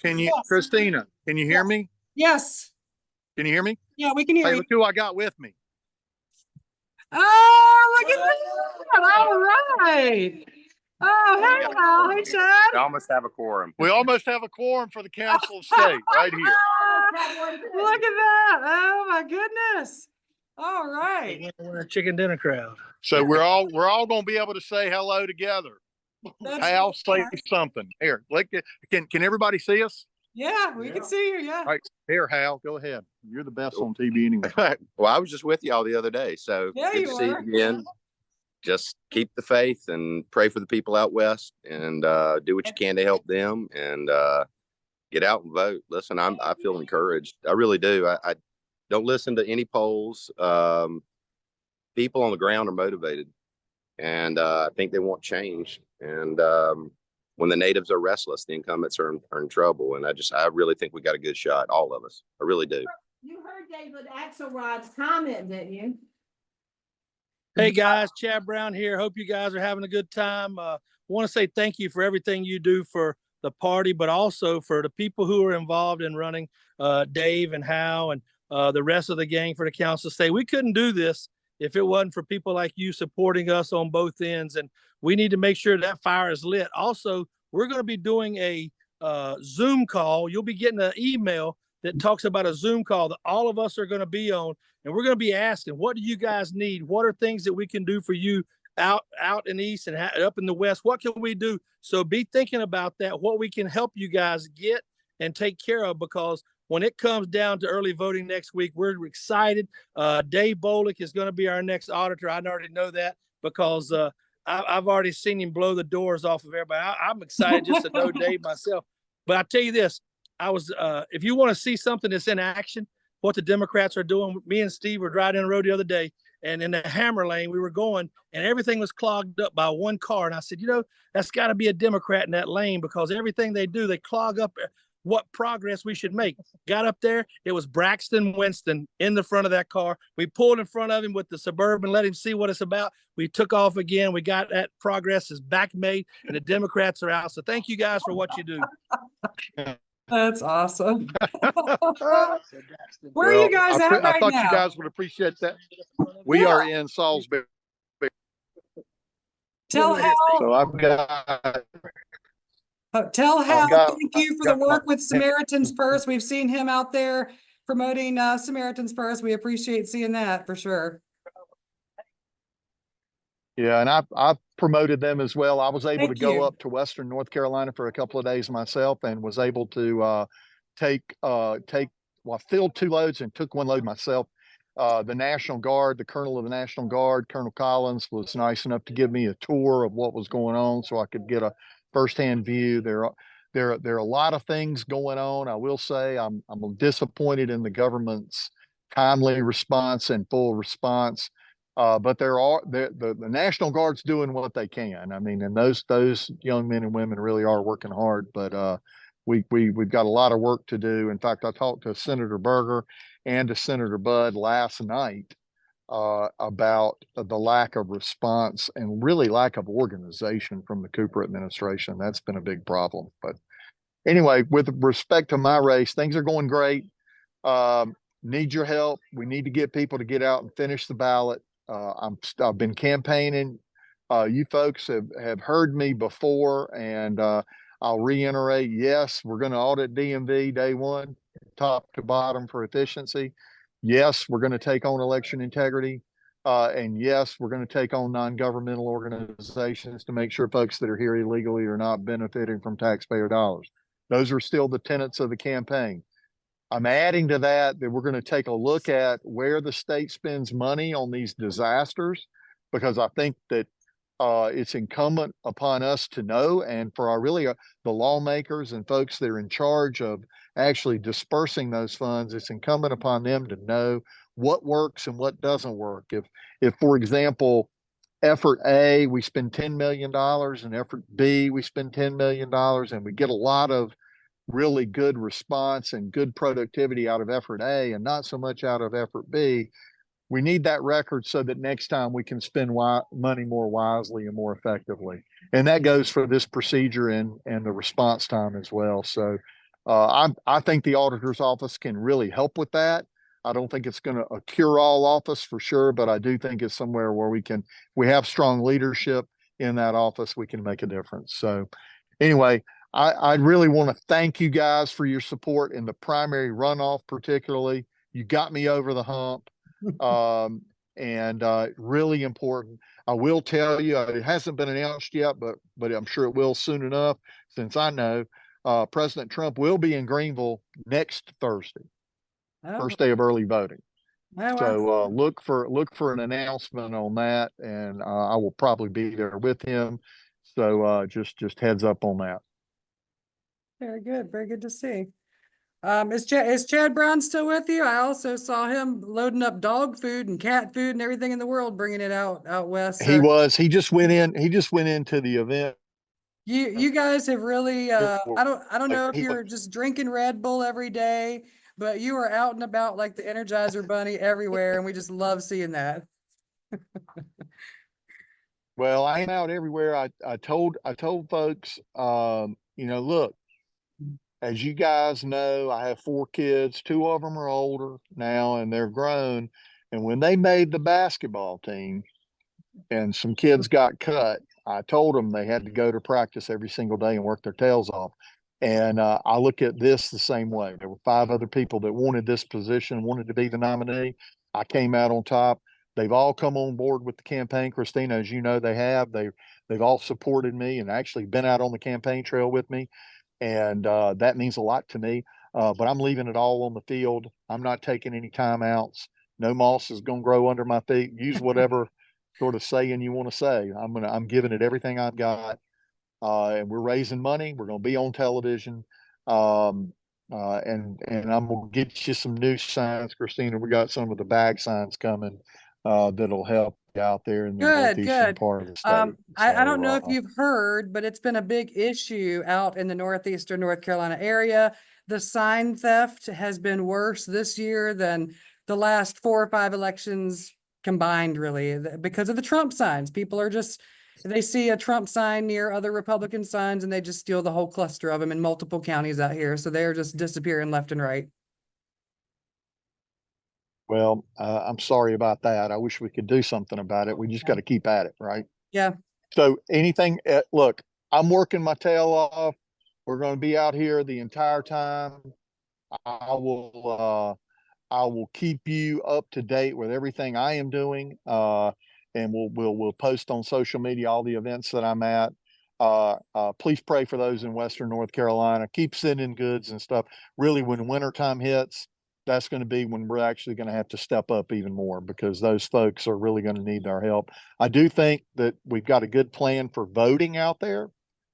Can you, Yes. Christina, can you hear Yes. me? Yes. Can you hear me? Yeah, we can hear Hey, you. look who I got with me. Oh, look at that. All right. Oh, hey, Hal. Hey, Chad. We almost have a quorum. We almost have a quorum for the Council of State right here. Look at that. Oh, my goodness. All right. We're a chicken dinner crowd. So we're all going to be able to say hello together. That's Hal, say nice. something. Here, can everybody see us? Yeah, we can see you. Yeah. All right, here, Hal, go ahead. You're the best on TV anyway. Well, I was just with y'all the other day, so Yeah, good you to see you were. again. Just keep the faith and pray for the people out west, and do what you can to help them, and get out and vote. Listen, I feel encouraged. I really do. I don't listen to any polls. People on the ground are motivated, and I think they want change. And when the natives are restless, the incumbents are in trouble. And I really think we got a good shot, all of us. I really do. You heard David Axelrod's comment, didn't you? Hey guys, Chad Brown here. Hope you guys are having a good time. Want to say thank you for everything you do for the party, but also for the people who are involved in running, Dave and Hal and the rest of the gang for the Council of State. We couldn't do this if it wasn't for people like you supporting us on both ends. And we need to make sure that fire is lit. Also, we're going to be doing a Zoom call. You'll be getting an email that talks about a Zoom call that all of us are going to be on. And we're going to be asking, what do you guys need? What are things that we can do for you out in the east and up in the west? What can we do? So be thinking about that, what we can help you guys get and take care of, because when it comes down to early voting next week, we're excited. Dave Boliek is going to be our next auditor. I already know that because I've already seen him blow the doors off of everybody. I'm excited just to know Dave myself. But I tell you this, if you want to see something that's in action, what the Democrats are doing, me and Steve were driving down the road the other day, and in the Hammer lane we were going, and everything was clogged up by one car. And I said, that's got to be a Democrat in that lane, because everything they do, they clog up what progress we should make. Got up there, it was Braxton Winston in the front of that car. We pulled in front of him with the Suburban, let him see what it's about. We took off again. We got that progress is back made, and the Democrats are out. So thank you guys for what you do. That's awesome. Where are you guys at right I thought now? you guys would appreciate that. We are in Salisbury. Tell Hal. So I've got. Tell Hal thank you for the work with Samaritan's Purse. We've seen him out there promoting Samaritan's Purse. We appreciate seeing that for sure. Yeah, and I've promoted them as well. I was able to go up to Western North Carolina for a couple of days myself, and was able to filled 2 loads and took 1 load myself. The National Guard, the Colonel of the National Guard, Colonel Collins, was nice enough to give me a tour of what was going on, so I could get a firsthand view. There are a lot of things going on. I will say I'm disappointed in the government's timely response and full response. But the National Guard's doing what they can. I mean, and those young men and women really are working hard. But we've got a lot of work to do. In fact, I talked to Senator Berger and to Senator Budd last night about the lack of response and really lack of organization from the Cooper administration. That's been a big problem. But anyway, with respect to my race, things are going great. Need your help. We need to get people to get out and finish the ballot. I've been campaigning. You folks have heard me before, and I'll reiterate, yes, we're going to audit DMV day one, top to bottom for efficiency. Yes, we're going to take on election integrity. And yes, we're going to take on non-governmental organizations to make sure folks that are here illegally are not benefiting from taxpayer dollars. Those are still the tenets of the campaign. I'm adding to that we're going to take a look at where the state spends money on these disasters, because I think that it's incumbent upon us to know, and for the lawmakers and folks that are in charge of actually dispersing those funds, it's incumbent upon them to know what works and what doesn't work. If for example, effort A, we spend $10 million, and effort B, we spend $10 million, and we get a lot of really good response and good productivity out of effort A and not so much out of effort B, we need that record so that next time we can spend money more wisely and more effectively. And that goes for this procedure and the response time as well. So I think the auditor's office can really help with that. I don't think it's going to a cure-all office for sure, but I do think it's somewhere where we have strong leadership in that office, we can make a difference. So anyway, I really want to thank you guys for your support in the primary runoff, particularly. You got me over the hump. And really important. I will tell you, it hasn't been announced yet, but I'm sure it will soon enough, since I know President Trump will be in Greenville next Thursday, first day of early voting. So look for an announcement on that, and I will probably be there with him. So just heads up on that. Very good. Very good to see. Is Chad Brown still with you? I also saw him loading up dog food and cat food and everything in the world, bringing it out west. So He just went into the event. you guys have really I don't know if you're just drinking Red Bull every day, but you are out and about like the Energizer Bunny everywhere, and we just love seeing that. Well, I am out everywhere. I told folks, look, as you guys know, I have 4 kids. 2 of them are older now and they're grown. And when they made the basketball team and some kids got cut, I told them they had to go to practice every single day and work their tails off. And I look at this the same way. There were 5 other people that wanted this position, wanted to be the nominee. I came out on top. They've all come on board with the campaign, Christina, as you know, they have. They've all supported me and actually been out on the campaign trail with me. And that means a lot to me. But I'm leaving it all on the field. I'm not taking any timeouts. No moss is going to grow under my feet. Use whatever sort of saying you want to say. I'm giving it everything I've got. And we're raising money. We're going to be on television. And I'm going to get you some new signs, Christina. We got some of the bag signs coming that'll help you out there in the northeastern part of the state. I don't know if you've heard, but it's been a big issue out in the northeastern North Carolina area. The sign theft has been worse this year than the last 4 or 5 elections combined, really, because of the Trump signs. People are just, they see a Trump sign near other Republican signs and they just steal the whole cluster of them in multiple counties out here. So they're just disappearing left and right. Well, I'm sorry about that. I wish we could do something about it. We just got to keep at it, right? Yeah. So anything, look, I'm working my tail off. We're going to be out here the entire time. I will keep you up to date with everything I am doing. And we'll post on social media all the events that I'm at. Please pray for those in Western North Carolina. Keep sending goods and stuff. Really, when wintertime hits, that's going to be when we're actually going to have to step up even more, because those folks are really going to need our help. I do think that we've got a good plan for voting out there.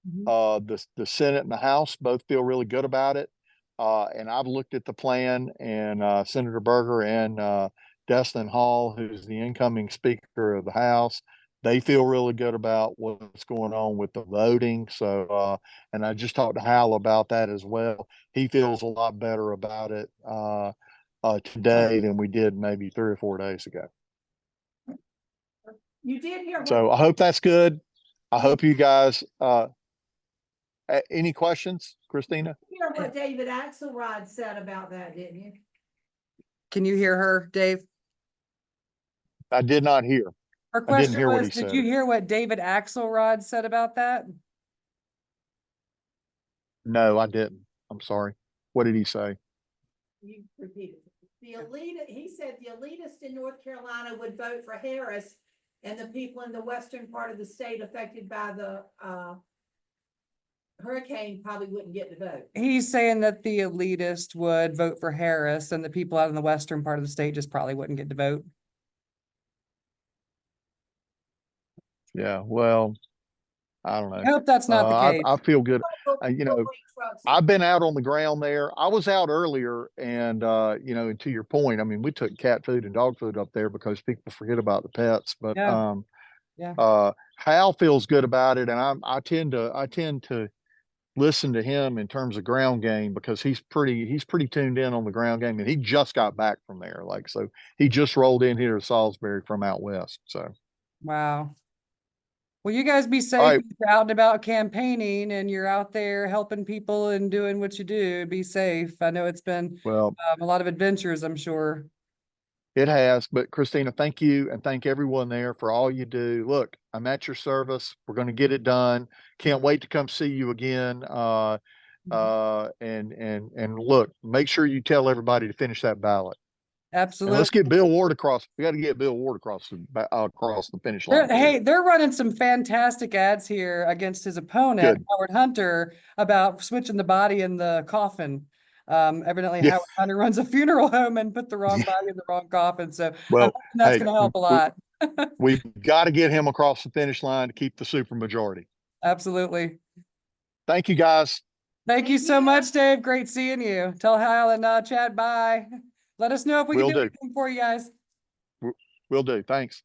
The Senate and the House both feel really good about it. And I've looked at the plan, and Senator Berger and Destin Hall, who's the incoming Speaker of the House, they feel really good about what's going on with the voting. So, and I just talked to Hal about that as well. He feels a lot better about it today than we did maybe 3 or 4 days ago. You did hear. So I hope that's good. I hope you guys, any questions, Christina? You hear what David Axelrod said about that, didn't you? Can you hear her, Dave? I did not hear. Her question was, did you hear what David Axelrod said about that? No, I didn't. I'm sorry. What did he say? You repeated. He said the elitists in North Carolina would vote for Harris, and the people in the western part of the state affected by the hurricane probably wouldn't get to vote. He's saying that the elitist would vote for Harris and the people out in the western part of the state just probably wouldn't get to vote. Yeah, well, I don't know. I hope that's not the case. I feel good. I've been out on the ground there. I was out earlier, and and to your point, I mean, we took cat food and dog food up there because people forget about the pets. But Hal feels good about it, and I tend to listen to him in terms of ground game, because he's pretty tuned in on the ground game, and he just got back from there. So he just rolled in here to Salisbury from out west. So wow. Well, you guys be safe. right. If you're out and about campaigning and you're out there helping people and doing what you do. Be safe. I know it's been Well, a lot of adventures, I'm sure. it has, but Christina, thank you and thank everyone there for all you do. Look, I'm at your service. We're going to get it done. Can't wait to come see you again. And look, make sure you tell everybody to finish that ballot. And Absolutely. let's get Bill Ward across. We got to get Bill Ward across the finish line. Hey, they're running some fantastic ads here against his opponent, Good. Howard Hunter, about switching the body in the coffin. Evidently Yeah. Howard Hunter runs a funeral home and put the wrong body in the wrong coffin. So I'm Well, hoping that's hey, going to help a lot. we've got to get him across the finish line to keep the supermajority. Absolutely. Thank you, guys. Thank you so much, Dave. Great seeing you. Tell Hal and Chad bye. Let us know if we can Will do do. anything for you guys. Will do. Thanks.